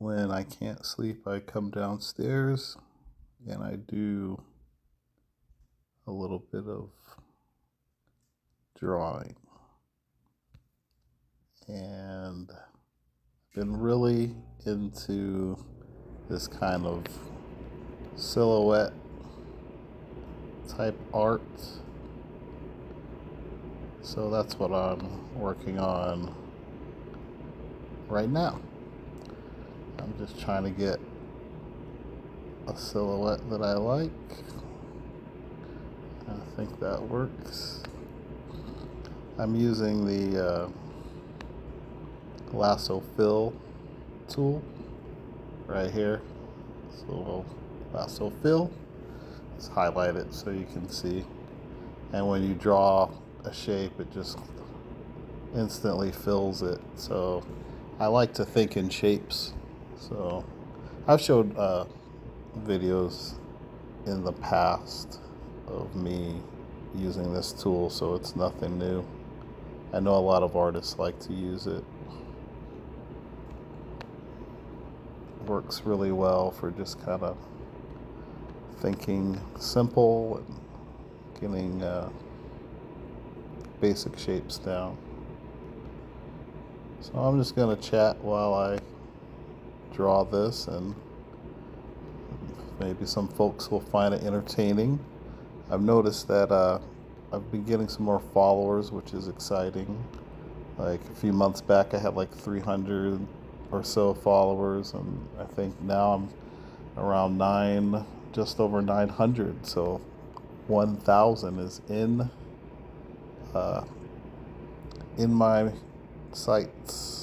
when I can't sleep, I come downstairs and I do a little bit of drawing. And I've been really into this kind of silhouette type art. So that's what I'm working on right now. I'm just trying to get a silhouette that I like. I think that works. I'm using the lasso fill tool right here. So lasso fill, let's highlight it so you can see. And when you draw a shape, it just instantly fills it. So I like to think in shapes. So I've showed videos in the past of me using this tool, so it's nothing new. I know a lot of artists like to use it. Works really well for just kind of thinking simple and getting basic shapes down. So I'm just going to chat while I draw this, and maybe some folks will find it entertaining. I've noticed that I've been getting some more followers, which is exciting. Like a few months back, I had like 300 or so followers, and I think now I'm around just over 900. So 1,000 is in my sights.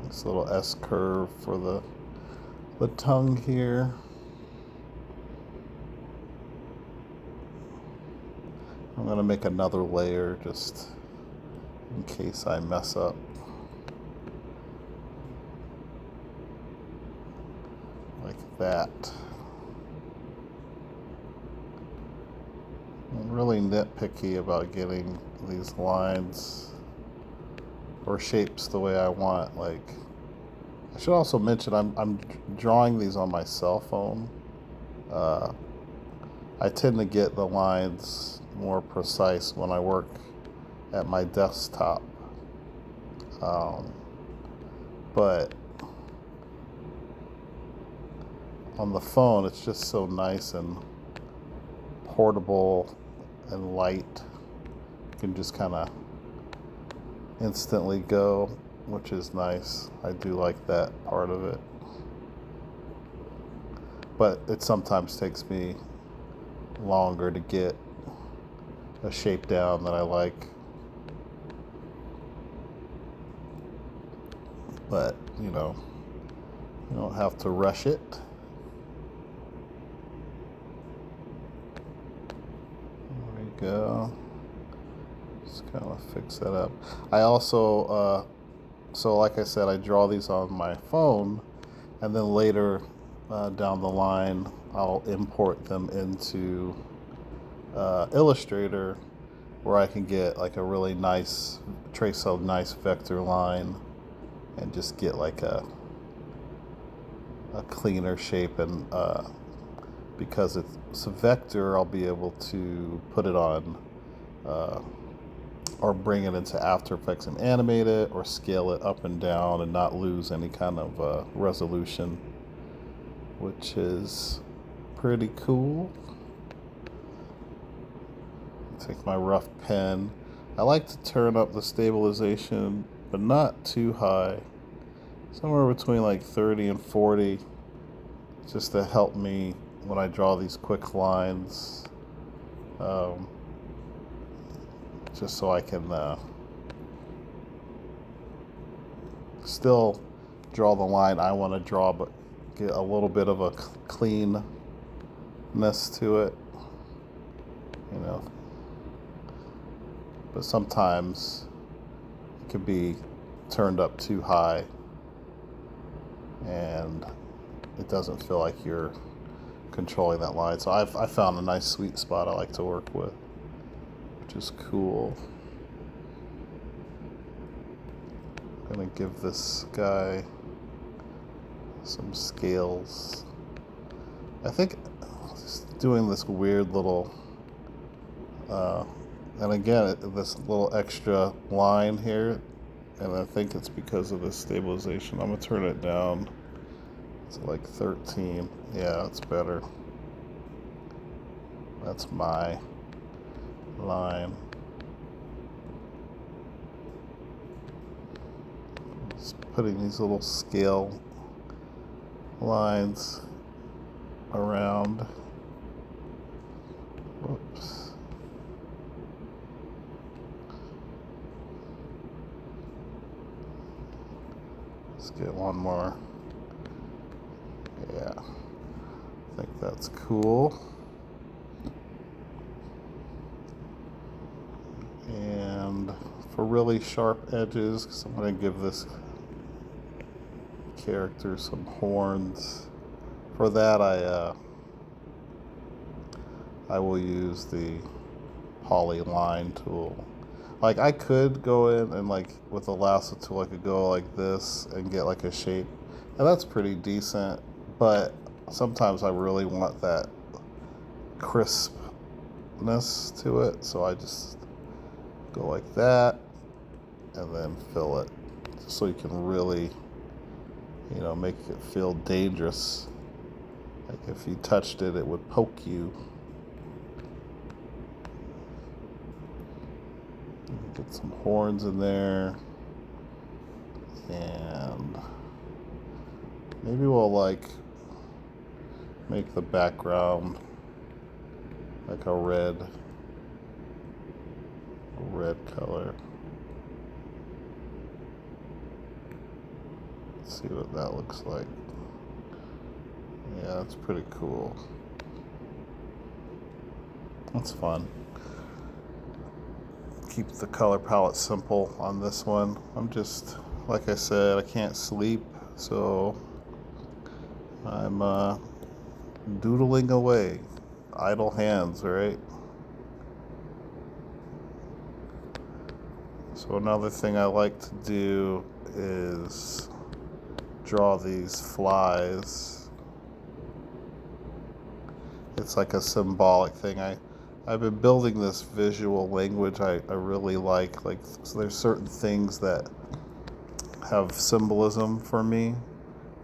This little S curve for the tongue here. I'm going to make another layer just in case I mess up. Like that. I'm really nitpicky about getting these lines or shapes the way I want. Like, I should also mention I'm drawing these on my cell phone. I tend to get the lines more precise when I work at my desktop. But on the phone, it's just so nice and portable and light. You can just kind of instantly go, which is nice. I do like that part of it. But it sometimes takes me longer to get a shape down that I like. But, you don't have to rush it. There we go. Just kind of fix that up. I also, so like I said, I draw these on my phone, and then later down the line, I'll import them into Illustrator, where I can get like a really nice, trace a nice vector line and just get like a cleaner shape. And because it's a vector, I'll be able to put it on or bring it into After Effects and animate it, or scale it up and down and not lose any kind of resolution, which is pretty cool. Take my rough pen. I like to turn up the stabilization, but not too high. Somewhere between like 30 and 40, just to help me when I draw these quick lines. Just so I can still draw the line I want to draw, but get a little bit of a cleanness to it, But sometimes it can be turned up too high, and it doesn't feel like you're controlling that line. So I found a nice sweet spot I like to work with, which is cool. I'm gonna give this guy some scales. I think just doing this weird little, and again, this little extra line here, and I think it's because of the stabilization. I'm gonna turn it down. It's like 13. Yeah, it's better. That's my line. Just putting these little scale lines around. Whoops. Let's get one more. Yeah, I think that's cool. And for really sharp edges, because I'm going to give this character some horns. For that, I will use the polyline tool. Like, I could go in and, like, with the lasso tool, I could go like this and get like a shape, and that's pretty decent. But sometimes I really want that crispness to it, so I just go like that and then fill it, just so you can really, make it feel dangerous. Like if you touched it, it would poke you. Get some horns in there, and maybe we'll make the background like a red color. Let's see what that looks like. Yeah, that's pretty cool. That's fun. Keep the color palette simple on this one. I'm just, like I said, I can't sleep, so I'm doodling away. Idle hands, right? So another thing I like to do is draw these flies. It's like a symbolic thing. I've been building this visual language I really like. So there's certain things that have symbolism for me,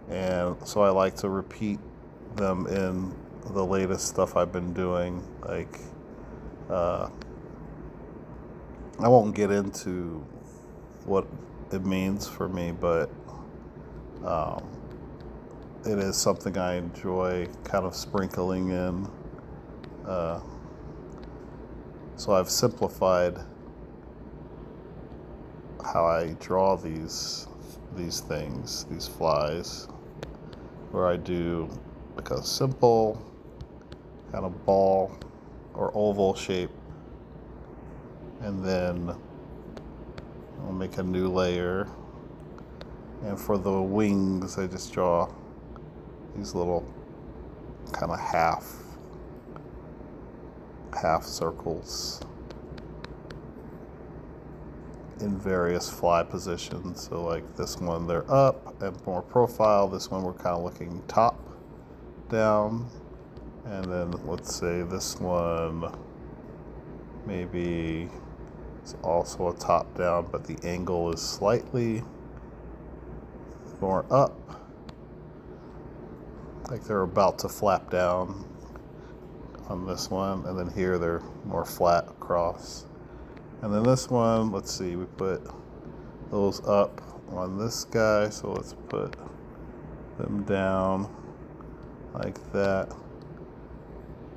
and so I like to repeat them in the latest stuff I've been doing. Like, I won't get into what it means for me, but it is something I enjoy kind of sprinkling in. So I've simplified how I draw these things, these flies, where I do like a simple kind of ball or oval shape, and then I'll make a new layer. And for the wings, I just draw these little kind of half circles in various fly positions. So like this one, they're up and more profile. This one, we're kind of looking top down. And then let's say this one maybe it's also a top down, but the angle is slightly more up, like they're about to flap down on this one, and then here they're more flat across. And then this one, let's see, we put those up on this guy, so let's put them down like that.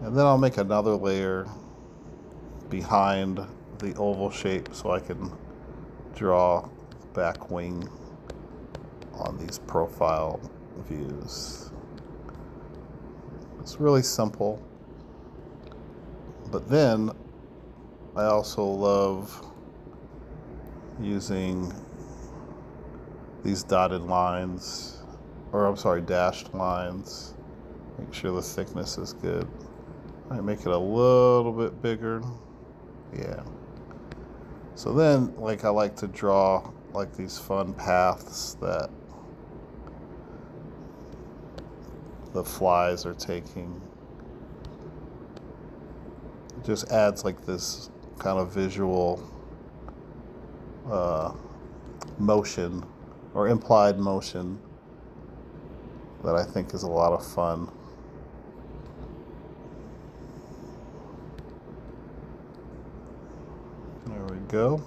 And then I'll make another layer behind the oval shape so I can draw the back wing on these profile views. It's really simple. But then I also love using these dotted lines, or I'm sorry, dashed lines. Make sure the thickness is good. I make it a little bit bigger. Yeah. So then, like, I like to draw like these fun paths that the flies are taking. It just adds like this kind of visual motion or implied motion that I think is a lot of fun. There we go.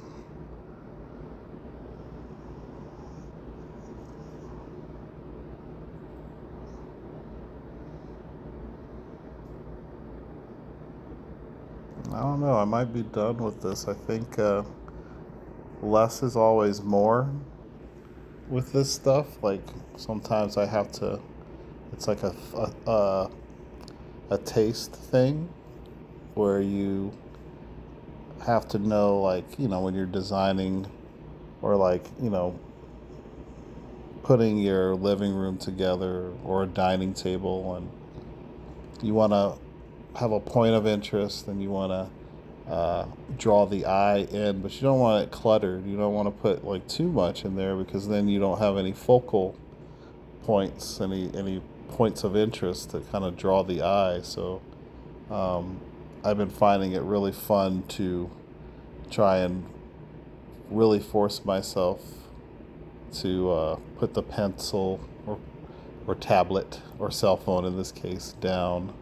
I don't know, I might be done with this. I think less is always more with this stuff. Like sometimes I have to, it's like a taste thing where you have to know, like, when you're designing or like, putting your living room together or a dining table, and you want to have a point of interest and you want to draw the eye in, but you don't want it cluttered. You don't want to put like too much in there because then you don't have any focal points, any points of interest to kind of draw the eye. So I've been finding it really fun to try and really force myself to put the pencil or tablet or cell phone in this case down